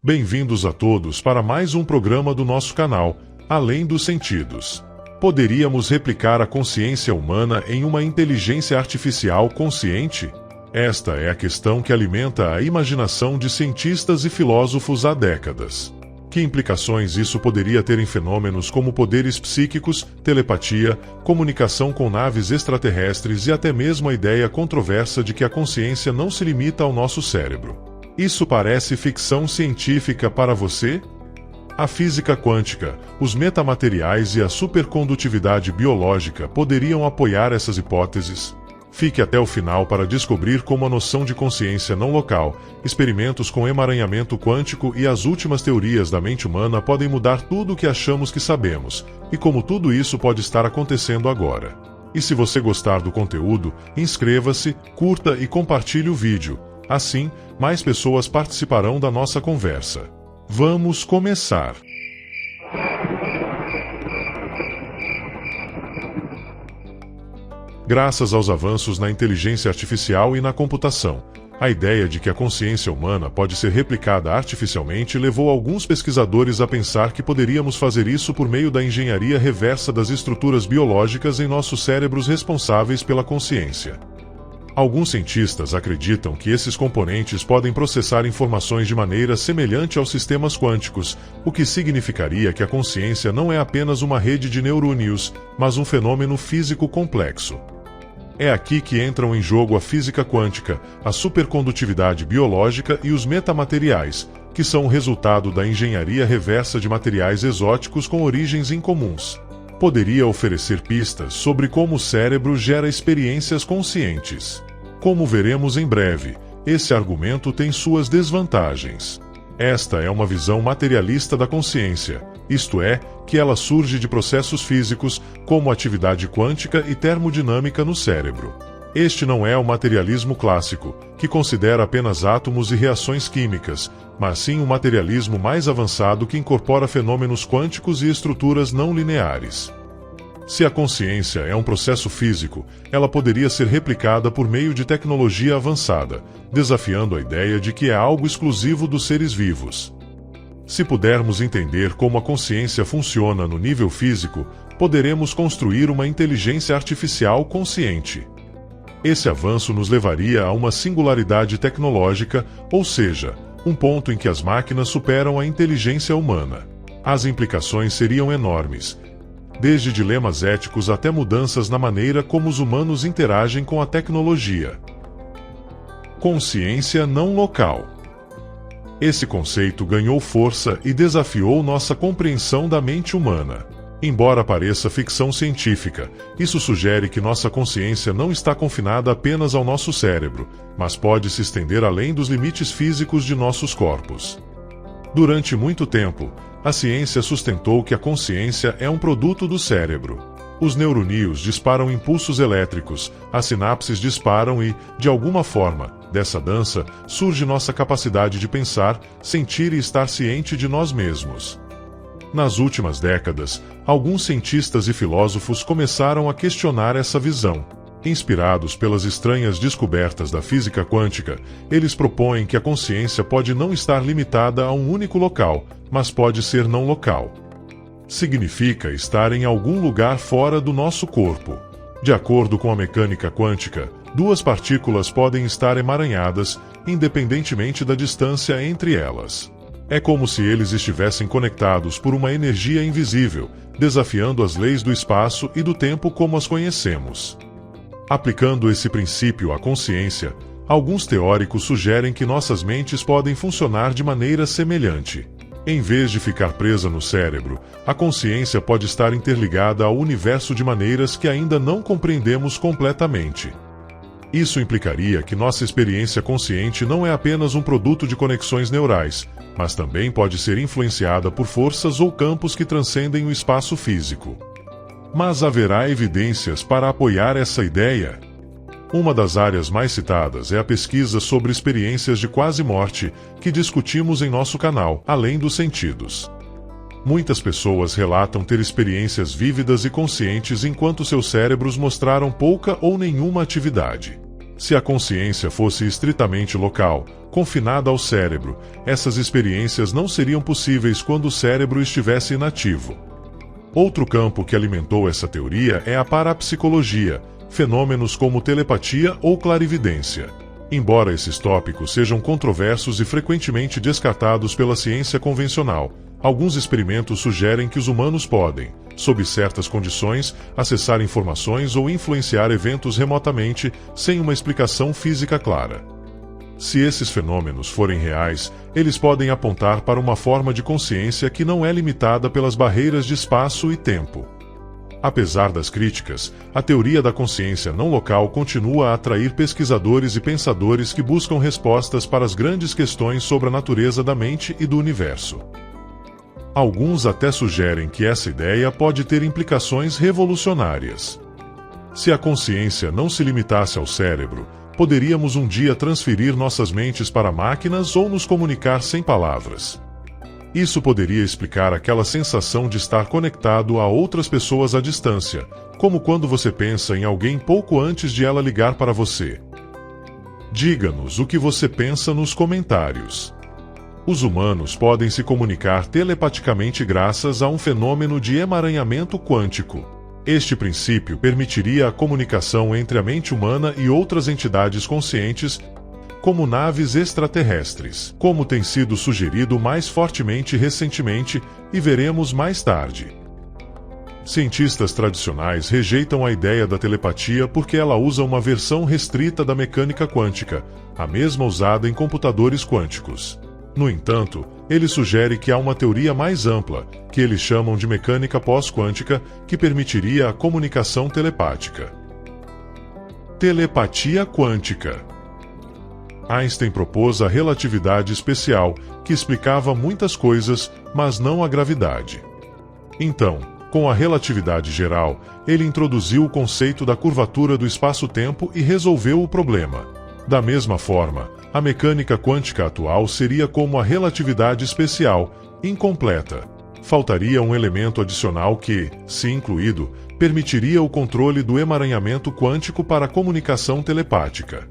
Bem-vindos a todos para mais um programa do nosso canal, Além dos Sentidos. Poderíamos replicar a consciência humana em uma inteligência artificial consciente? Esta é a questão que alimenta a imaginação de cientistas e filósofos há décadas. Que implicações isso poderia ter em fenômenos como poderes psíquicos, telepatia, comunicação com naves extraterrestres e até mesmo a ideia controversa de que a consciência não se limita ao nosso cérebro? Isso parece ficção científica para você? A física quântica, os metamateriais e a supercondutividade biológica poderiam apoiar essas hipóteses? Fique até o final para descobrir como a noção de consciência não local, experimentos com emaranhamento quântico e as últimas teorias da mente humana podem mudar tudo o que achamos que sabemos, e como tudo isso pode estar acontecendo agora. E se você gostar do conteúdo, inscreva-se, curta e compartilhe o vídeo. Assim, mais pessoas participarão da nossa conversa. Vamos começar! Graças aos avanços na inteligência artificial e na computação, a ideia de que a consciência humana pode ser replicada artificialmente levou alguns pesquisadores a pensar que poderíamos fazer isso por meio da engenharia reversa das estruturas biológicas em nossos cérebros responsáveis pela consciência. Alguns cientistas acreditam que esses componentes podem processar informações de maneira semelhante aos sistemas quânticos, o que significaria que a consciência não é apenas uma rede de neurônios, mas um fenômeno físico complexo. É aqui que entram em jogo a física quântica, a supercondutividade biológica e os metamateriais, que são o resultado da engenharia reversa de materiais exóticos com origens incomuns. Poderia oferecer pistas sobre como o cérebro gera experiências conscientes. Como veremos em breve, esse argumento tem suas desvantagens. Esta é uma visão materialista da consciência, isto é, que ela surge de processos físicos, como atividade quântica e termodinâmica no cérebro. Este não é o materialismo clássico, que considera apenas átomos e reações químicas, mas sim um materialismo mais avançado que incorpora fenômenos quânticos e estruturas não lineares. Se a consciência é um processo físico, ela poderia ser replicada por meio de tecnologia avançada, desafiando a ideia de que é algo exclusivo dos seres vivos. Se pudermos entender como a consciência funciona no nível físico, poderemos construir uma inteligência artificial consciente. Esse avanço nos levaria a uma singularidade tecnológica, ou seja, um ponto em que as máquinas superam a inteligência humana. As implicações seriam enormes, desde dilemas éticos até mudanças na maneira como os humanos interagem com a tecnologia. Consciência não local. Esse conceito ganhou força e desafiou nossa compreensão da mente humana. Embora pareça ficção científica, isso sugere que nossa consciência não está confinada apenas ao nosso cérebro, mas pode se estender além dos limites físicos de nossos corpos. Durante muito tempo, a ciência sustentou que a consciência é um produto do cérebro. Os neurônios disparam impulsos elétricos, as sinapses disparam e, de alguma forma, dessa dança, surge nossa capacidade de pensar, sentir e estar ciente de nós mesmos. Nas últimas décadas, alguns cientistas e filósofos começaram a questionar essa visão. Inspirados pelas estranhas descobertas da física quântica, eles propõem que a consciência pode não estar limitada a um único local, mas pode ser não local. Significa estar em algum lugar fora do nosso corpo. De acordo com a mecânica quântica, duas partículas podem estar emaranhadas, independentemente da distância entre elas. É como se eles estivessem conectados por uma energia invisível, desafiando as leis do espaço e do tempo como as conhecemos. Aplicando esse princípio à consciência, alguns teóricos sugerem que nossas mentes podem funcionar de maneira semelhante. Em vez de ficar presa no cérebro, a consciência pode estar interligada ao universo de maneiras que ainda não compreendemos completamente. Isso implicaria que nossa experiência consciente não é apenas um produto de conexões neurais, mas também pode ser influenciada por forças ou campos que transcendem o espaço físico. Mas haverá evidências para apoiar essa ideia? Uma das áreas mais citadas é a pesquisa sobre experiências de quase morte, que discutimos em nosso canal, Além dos Sentidos. Muitas pessoas relatam ter experiências vívidas e conscientes enquanto seus cérebros mostraram pouca ou nenhuma atividade. Se a consciência fosse estritamente local, confinada ao cérebro, essas experiências não seriam possíveis quando o cérebro estivesse inativo. Outro campo que alimentou essa teoria é a parapsicologia, fenômenos como telepatia ou clarividência. Embora esses tópicos sejam controversos e frequentemente descartados pela ciência convencional, alguns experimentos sugerem que os humanos podem, sob certas condições, acessar informações ou influenciar eventos remotamente, sem uma explicação física clara. Se esses fenômenos forem reais, eles podem apontar para uma forma de consciência que não é limitada pelas barreiras de espaço e tempo. Apesar das críticas, a teoria da consciência não local continua a atrair pesquisadores e pensadores que buscam respostas para as grandes questões sobre a natureza da mente e do universo. Alguns até sugerem que essa ideia pode ter implicações revolucionárias. Se a consciência não se limitasse ao cérebro, poderíamos um dia transferir nossas mentes para máquinas ou nos comunicar sem palavras. Isso poderia explicar aquela sensação de estar conectado a outras pessoas à distância, como quando você pensa em alguém pouco antes de ela ligar para você. Diga-nos o que você pensa nos comentários. Os humanos podem se comunicar telepaticamente graças a um fenômeno de emaranhamento quântico. Este princípio permitiria a comunicação entre a mente humana e outras entidades conscientes, como naves extraterrestres, como tem sido sugerido mais fortemente recentemente e veremos mais tarde. Cientistas tradicionais rejeitam a ideia da telepatia porque ela usa uma versão restrita da mecânica quântica, a mesma usada em computadores quânticos. No entanto, ele sugere que há uma teoria mais ampla, que eles chamam de mecânica pós-quântica, que permitiria a comunicação telepática. Telepatia quântica. Einstein propôs a relatividade especial, que explicava muitas coisas, mas não a gravidade. Então, com a relatividade geral, ele introduziu o conceito da curvatura do espaço-tempo e resolveu o problema. Da mesma forma, a mecânica quântica atual seria como a relatividade especial, incompleta. Faltaria um elemento adicional que, se incluído, permitiria o controle do emaranhamento quântico para a comunicação telepática.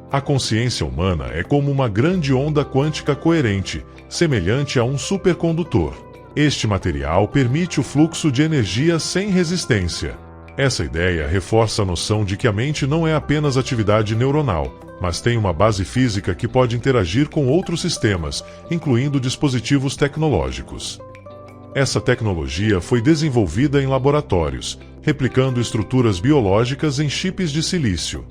A consciência humana é como uma grande onda quântica coerente, semelhante a um supercondutor. Este material permite o fluxo de energia sem resistência. Essa ideia reforça a noção de que a mente não é apenas atividade neuronal, mas tem uma base física que pode interagir com outros sistemas, incluindo dispositivos tecnológicos. Essa tecnologia foi desenvolvida em laboratórios, replicando estruturas biológicas em chips de silício.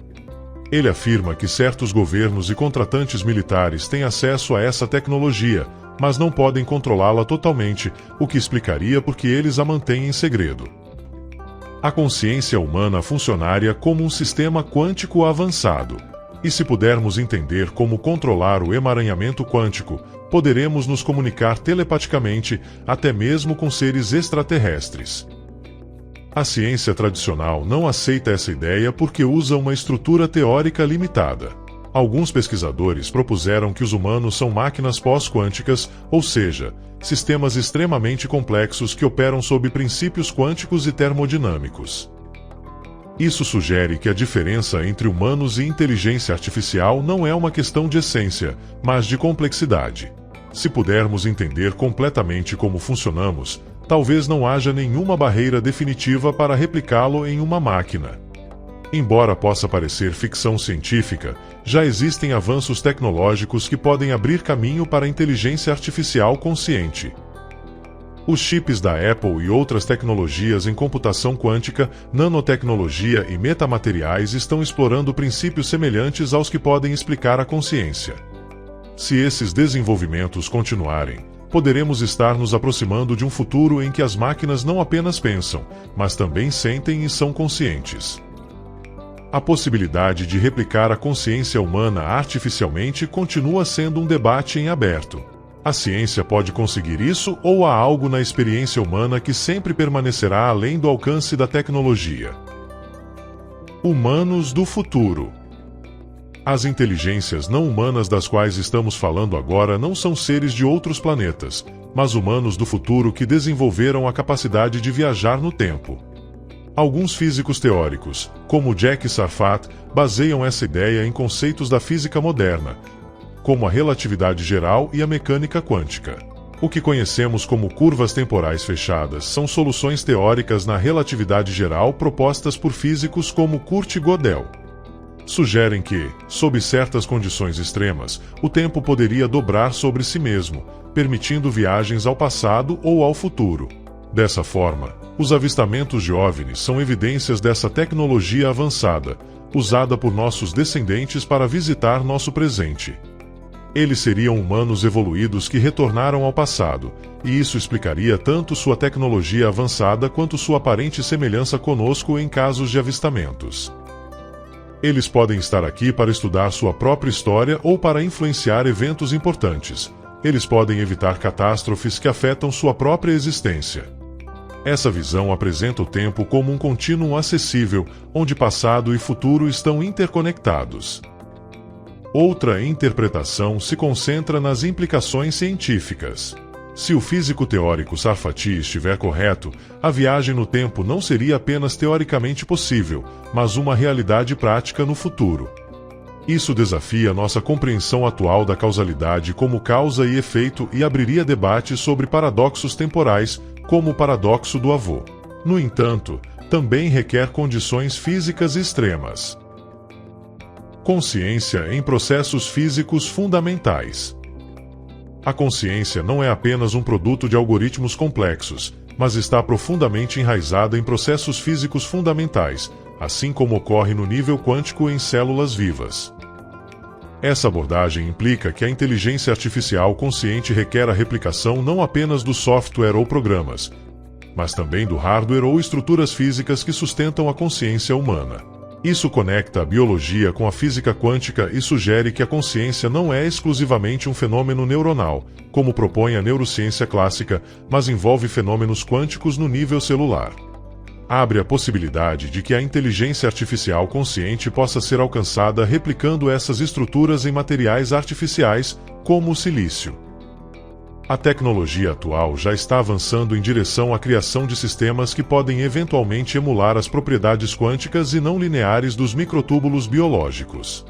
Ele afirma que certos governos e contratantes militares têm acesso a essa tecnologia, mas não podem controlá-la totalmente, o que explicaria por que eles a mantêm em segredo. A consciência humana funcionaria como um sistema quântico avançado. E se pudermos entender como controlar o emaranhamento quântico, poderemos nos comunicar telepaticamente, até mesmo com seres extraterrestres. A ciência tradicional não aceita essa ideia porque usa uma estrutura teórica limitada. Alguns pesquisadores propuseram que os humanos são máquinas pós-quânticas, ou seja, sistemas extremamente complexos que operam sob princípios quânticos e termodinâmicos. Isso sugere que a diferença entre humanos e inteligência artificial não é uma questão de essência, mas de complexidade. Se pudermos entender completamente como funcionamos, talvez não haja nenhuma barreira definitiva para replicá-lo em uma máquina. Embora possa parecer ficção científica, já existem avanços tecnológicos que podem abrir caminho para a inteligência artificial consciente. Os chips da Apple e outras tecnologias em computação quântica, nanotecnologia e metamateriais estão explorando princípios semelhantes aos que podem explicar a consciência. Se esses desenvolvimentos continuarem, poderemos estar nos aproximando de um futuro em que as máquinas não apenas pensam, mas também sentem e são conscientes. A possibilidade de replicar a consciência humana artificialmente continua sendo um debate em aberto. A ciência pode conseguir isso ou há algo na experiência humana que sempre permanecerá além do alcance da tecnologia? Humanos do futuro. As inteligências não humanas das quais estamos falando agora não são seres de outros planetas, mas humanos do futuro que desenvolveram a capacidade de viajar no tempo. Alguns físicos teóricos, como Jack Sarfat, baseiam essa ideia em conceitos da física moderna, como a relatividade geral e a mecânica quântica. O que conhecemos como curvas temporais fechadas são soluções teóricas na relatividade geral propostas por físicos como Kurt Gödel. Sugerem que, sob certas condições extremas, o tempo poderia dobrar sobre si mesmo, permitindo viagens ao passado ou ao futuro. Dessa forma, os avistamentos de OVNIs são evidências dessa tecnologia avançada, usada por nossos descendentes para visitar nosso presente. Eles seriam humanos evoluídos que retornaram ao passado, e isso explicaria tanto sua tecnologia avançada quanto sua aparente semelhança conosco em casos de avistamentos. Eles podem estar aqui para estudar sua própria história ou para influenciar eventos importantes. Eles podem evitar catástrofes que afetam sua própria existência. Essa visão apresenta o tempo como um contínuo acessível, onde passado e futuro estão interconectados. Outra interpretação se concentra nas implicações científicas. Se o físico teórico Sarfati estiver correto, a viagem no tempo não seria apenas teoricamente possível, mas uma realidade prática no futuro. Isso desafia nossa compreensão atual da causalidade como causa e efeito e abriria debates sobre paradoxos temporais, como o paradoxo do avô. No entanto, também requer condições físicas extremas. Consciência em processos físicos fundamentais. A consciência não é apenas um produto de algoritmos complexos, mas está profundamente enraizada em processos físicos fundamentais, assim como ocorre no nível quântico em células vivas. Essa abordagem implica que a inteligência artificial consciente requer a replicação não apenas do software ou programas, mas também do hardware ou estruturas físicas que sustentam a consciência humana. Isso conecta a biologia com a física quântica e sugere que a consciência não é exclusivamente um fenômeno neuronal, como propõe a neurociência clássica, mas envolve fenômenos quânticos no nível celular. Abre a possibilidade de que a inteligência artificial consciente possa ser alcançada replicando essas estruturas em materiais artificiais, como o silício. A tecnologia atual já está avançando em direção à criação de sistemas que podem eventualmente emular as propriedades quânticas e não lineares dos microtúbulos biológicos.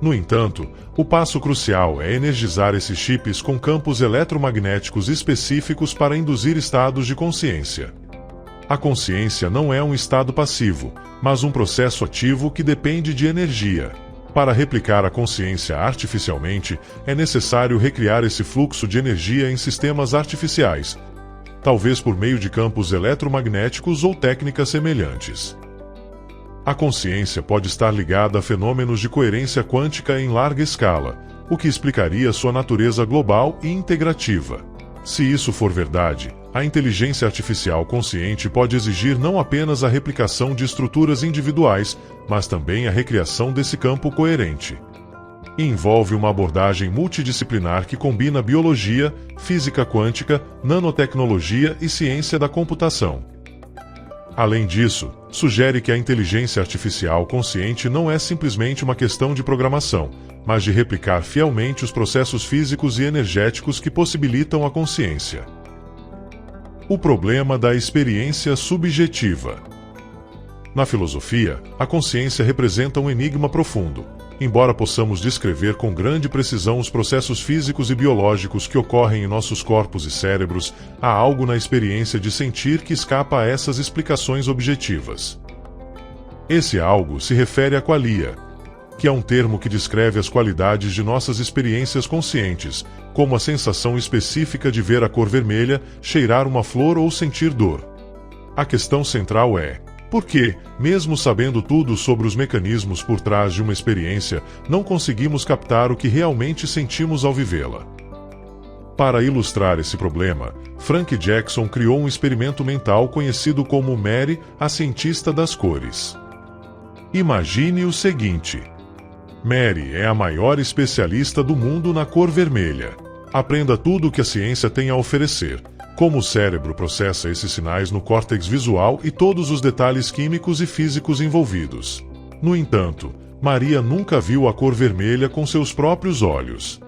No entanto, o passo crucial é energizar esses chips com campos eletromagnéticos específicos para induzir estados de consciência. A consciência não é um estado passivo, mas um processo ativo que depende de energia. Para replicar a consciência artificialmente, é necessário recriar esse fluxo de energia em sistemas artificiais, talvez por meio de campos eletromagnéticos ou técnicas semelhantes. A consciência pode estar ligada a fenômenos de coerência quântica em larga escala, o que explicaria sua natureza global e integrativa. Se isso for verdade, a inteligência artificial consciente pode exigir não apenas a replicação de estruturas individuais, mas também a recriação desse campo coerente. E envolve uma abordagem multidisciplinar que combina biologia, física quântica, nanotecnologia e ciência da computação. Além disso, sugere que a inteligência artificial consciente não é simplesmente uma questão de programação, mas de replicar fielmente os processos físicos e energéticos que possibilitam a consciência. O problema da experiência subjetiva. Na filosofia, a consciência representa um enigma profundo. Embora possamos descrever com grande precisão os processos físicos e biológicos que ocorrem em nossos corpos e cérebros, há algo na experiência de sentir que escapa a essas explicações objetivas. Esse algo se refere à qualia, que é um termo que descreve as qualidades de nossas experiências conscientes, como a sensação específica de ver a cor vermelha, cheirar uma flor ou sentir dor. A questão central é: por que, mesmo sabendo tudo sobre os mecanismos por trás de uma experiência, não conseguimos captar o que realmente sentimos ao vivê-la? Para ilustrar esse problema, Frank Jackson criou um experimento mental conhecido como Mary, a cientista das cores. Imagine o seguinte: Mary é a maior especialista do mundo na cor vermelha. Aprenda tudo o que a ciência tem a oferecer, como o cérebro processa esses sinais no córtex visual e todos os detalhes químicos e físicos envolvidos. No entanto, Maria nunca viu a cor vermelha com seus próprios olhos.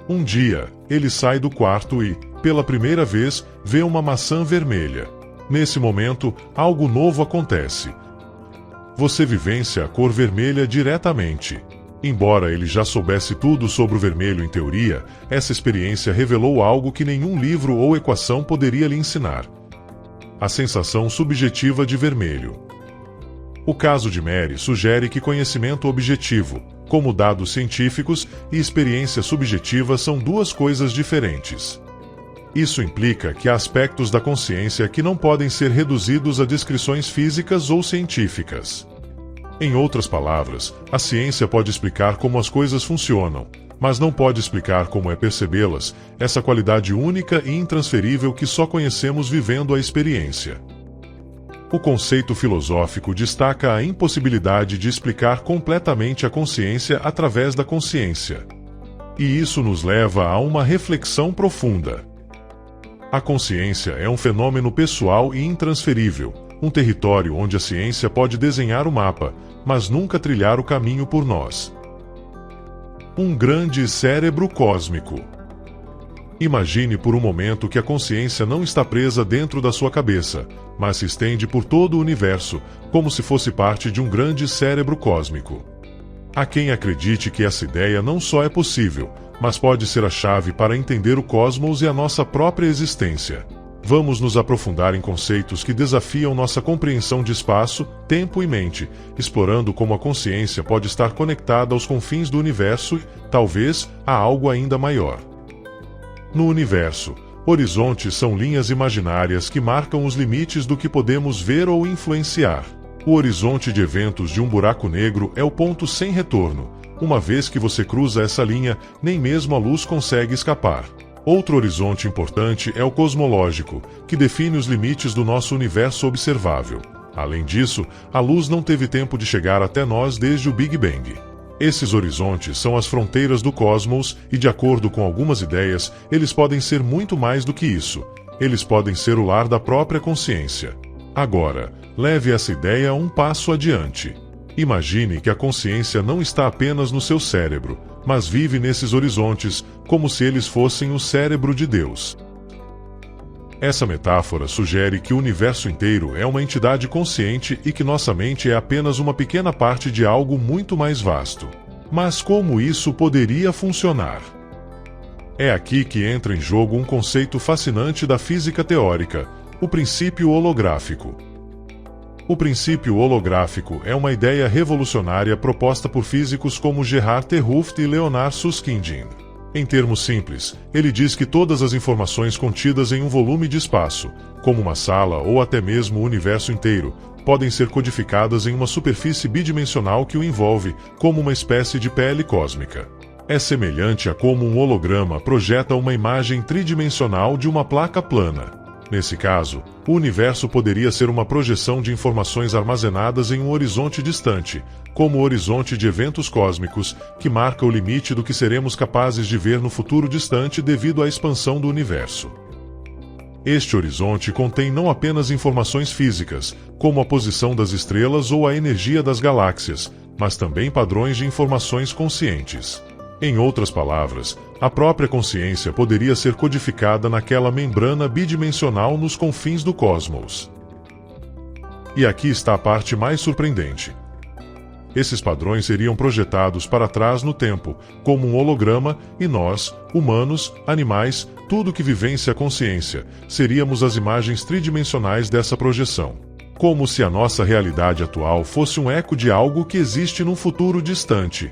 Um dia, ele sai do quarto e, pela primeira vez, vê uma maçã vermelha. Nesse momento, algo novo acontece. Você vivencia a cor vermelha diretamente. Embora ele já soubesse tudo sobre o vermelho em teoria, essa experiência revelou algo que nenhum livro ou equação poderia lhe ensinar: a sensação subjetiva de vermelho. O caso de Mary sugere que conhecimento objetivo, como dados científicos, e experiência subjetiva são duas coisas diferentes. Isso implica que há aspectos da consciência que não podem ser reduzidos a descrições físicas ou científicas. Em outras palavras, a ciência pode explicar como as coisas funcionam, mas não pode explicar como é percebê-las, essa qualidade única e intransferível que só conhecemos vivendo a experiência. O conceito filosófico destaca a impossibilidade de explicar completamente a consciência através da consciência. E isso nos leva a uma reflexão profunda. A consciência é um fenômeno pessoal e intransferível, um território onde a ciência pode desenhar o mapa, mas nunca trilhar o caminho por nós. Um grande cérebro cósmico. Imagine por um momento que a consciência não está presa dentro da sua cabeça, mas se estende por todo o universo, como se fosse parte de um grande cérebro cósmico. Há quem acredite que essa ideia não só é possível, mas pode ser a chave para entender o cosmos e a nossa própria existência. Vamos nos aprofundar em conceitos que desafiam nossa compreensão de espaço, tempo e mente, explorando como a consciência pode estar conectada aos confins do universo e, talvez, a algo ainda maior. No universo, horizontes são linhas imaginárias que marcam os limites do que podemos ver ou influenciar. O horizonte de eventos de um buraco negro é o ponto sem retorno. Uma vez que você cruza essa linha, nem mesmo a luz consegue escapar. Outro horizonte importante é o cosmológico, que define os limites do nosso universo observável. Além disso, a luz não teve tempo de chegar até nós desde o Big Bang. Esses horizontes são as fronteiras do cosmos e, de acordo com algumas ideias, eles podem ser muito mais do que isso. Eles podem ser o lar da própria consciência. Agora, leve essa ideia um passo adiante. Imagine que a consciência não está apenas no seu cérebro, mas vive nesses horizontes, como se eles fossem o cérebro de Deus. Essa metáfora sugere que o universo inteiro é uma entidade consciente e que nossa mente é apenas uma pequena parte de algo muito mais vasto. Mas como isso poderia funcionar? É aqui que entra em jogo um conceito fascinante da física teórica: o princípio holográfico. O princípio holográfico é uma ideia revolucionária proposta por físicos como Gerhard T. Hooft e Leonard Susskind. Em termos simples, ele diz que todas as informações contidas em um volume de espaço, como uma sala ou até mesmo o universo inteiro, podem ser codificadas em uma superfície bidimensional que o envolve, como uma espécie de pele cósmica. É semelhante a como um holograma projeta uma imagem tridimensional de uma placa plana. Nesse caso, o universo poderia ser uma projeção de informações armazenadas em um horizonte distante, como o horizonte de eventos cósmicos, que marca o limite do que seremos capazes de ver no futuro distante devido à expansão do universo. Este horizonte contém não apenas informações físicas, como a posição das estrelas ou a energia das galáxias, mas também padrões de informações conscientes. Em outras palavras, a própria consciência poderia ser codificada naquela membrana bidimensional nos confins do cosmos. E aqui está a parte mais surpreendente. Esses padrões seriam projetados para trás no tempo, como um holograma, e nós, humanos, animais, tudo que vivencia a consciência, seríamos as imagens tridimensionais dessa projeção. Como se a nossa realidade atual fosse um eco de algo que existe num futuro distante.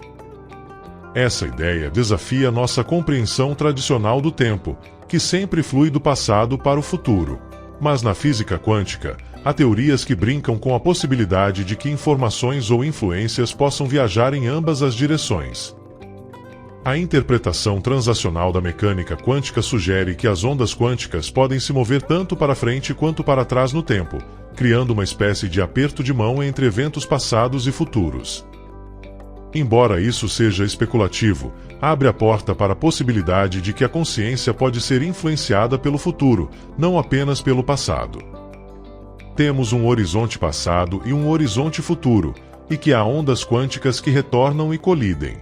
Essa ideia desafia nossa compreensão tradicional do tempo, que sempre flui do passado para o futuro. Mas na física quântica, há teorias que brincam com a possibilidade de que informações ou influências possam viajar em ambas as direções. A interpretação transacional da mecânica quântica sugere que as ondas quânticas podem se mover tanto para frente quanto para trás no tempo, criando uma espécie de aperto de mão entre eventos passados e futuros. Embora isso seja especulativo, abre a porta para a possibilidade de que a consciência pode ser influenciada pelo futuro, não apenas pelo passado. Temos um horizonte passado e um horizonte futuro, e que há ondas quânticas que retornam e colidem.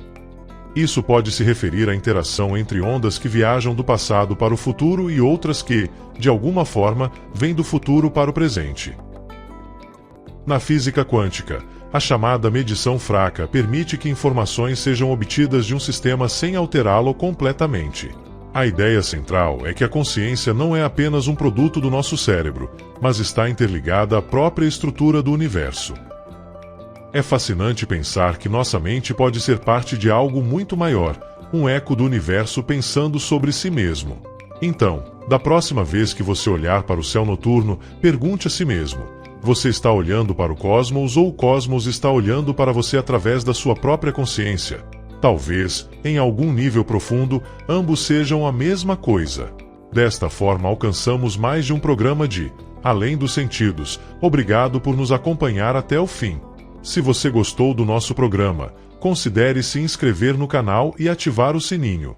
Isso pode se referir à interação entre ondas que viajam do passado para o futuro e outras que, de alguma forma, vêm do futuro para o presente. Na física quântica, a chamada medição fraca permite que informações sejam obtidas de um sistema sem alterá-lo completamente. A ideia central é que a consciência não é apenas um produto do nosso cérebro, mas está interligada à própria estrutura do universo. É fascinante pensar que nossa mente pode ser parte de algo muito maior, um eco do universo pensando sobre si mesmo. Então, da próxima vez que você olhar para o céu noturno, pergunte a si mesmo: você está olhando para o cosmos ou o cosmos está olhando para você através da sua própria consciência? Talvez, em algum nível profundo, ambos sejam a mesma coisa. Desta forma alcançamos mais de um programa de Além dos Sentidos. Obrigado por nos acompanhar até o fim. Se você gostou do nosso programa, considere se inscrever no canal e ativar o sininho.